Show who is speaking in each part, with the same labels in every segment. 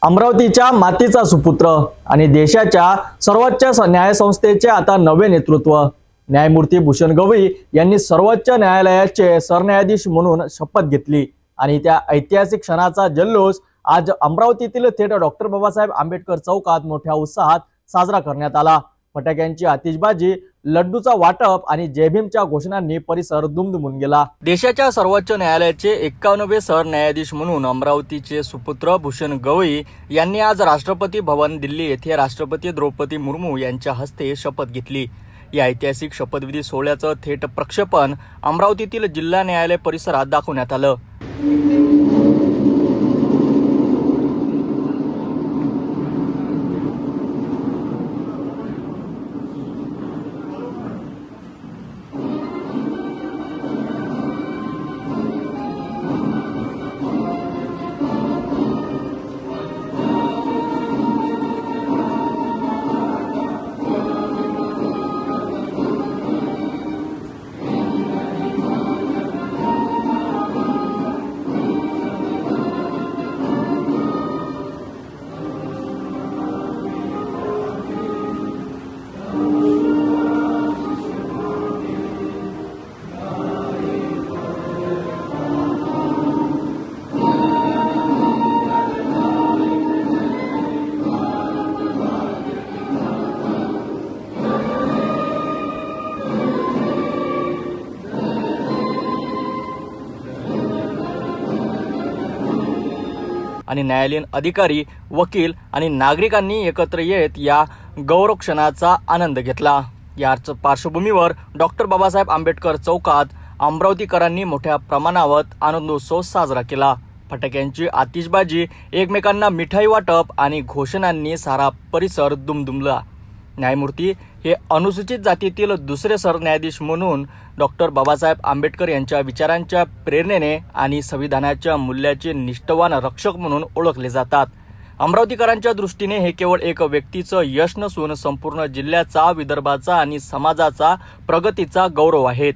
Speaker 1: अमरावतीच्या मातीचा सुपुत्र आणि देशाच्या सर्वोच्च न्यायसंस्थेचे आता नवे नेतृत्व न्यायमूर्ती भूषण गवई यांनी सर्वोच्च न्यायालयाचे सरन्यायाधीश म्हणून शपथ घेतली आणि त्या ऐतिहासिक क्षणाचा जल्लोष आज अमरावतीतील थेट डॉक्टर बाबासाहेब आंबेडकर चौकात मोठ्या उत्साहात साजरा करण्यात आला। फटाक्यांची आतिषबाजी, लड्डूचा वाटप आणि जय भीमच्या घोषणांनी परिसर दुमदुमून गेला। देशाच्या सर्वोच्च न्यायालयाचे 51वे सरन्यायाधीश म्हणून अमरावतीचे सुपुत्र भूषण गवई यांनी आज राष्ट्रपती भवन दिल्ली येथे राष्ट्रपती द्रौपदी मुर्मू यांच्या हस्ते शपथ घेतली। या ऐतिहासिक शपथविधी सोहळ्याचं थेट प्रक्षेपण अमरावतीतील जिल्हा न्यायालय परिसरात दाखवण्यात आलं। आणि न्यायालयीन अधिकारी, वकील आणि नागरिकांनी एकत्र येत या गौरव क्षणाचा आनंद घेतला। याच पार्श्वभूमीवर डॉक्टर बाबासाहेब आंबेडकर चौकात अमरावतीकरांनी मोठ्या प्रमाणावर आनंदोत्सव साजरा केला। फटाक्यांची आतिषबाजी, एकमेकांना मिठाई वाटप आणि घोषणांनी सारा परिसर दुमदुमला। न्यायमूर्ती हे अनुसूचित जातीतील दुसरे सरन्यायाधीश म्हणून डॉक्टर बाबासाहेब आंबेडकर यांच्या विचारांच्या प्रेरणेने आणि संविधानाच्या मूल्याचे निष्ठावान रक्षक म्हणून ओळखले जातात। अमरावतीकरांच्या दृष्टीने हे केवळ एक व्यक्तीचं यश नसून संपूर्ण जिल्ह्याचा, विदर्भाचा आणि समाजाचा प्रगतीचा गौरव आहे।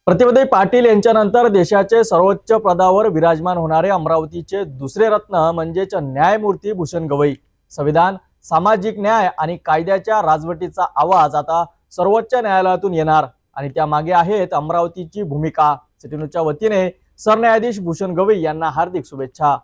Speaker 1: प्रतिभाताई पाटील यांच्यानंतर देशाचे सर्वोच्च पदावर विराजमान होणारे अमरावतीचे दुसरे रत्न म्हणजेच न्यायमूर्ती भूषण गवई। संविधान, सामाजिक न्याय आणि कायद्याच्या राजवटीचा आवाज आता सर्वोच्च न्यायालयातून येणार आणि त्यामागे आहेत अमरावतीची भूमिका। सिटी न्यूजच्या वतीने सरन्यायाधीश भूषण गवई यांना हार्दिक शुभेच्छा।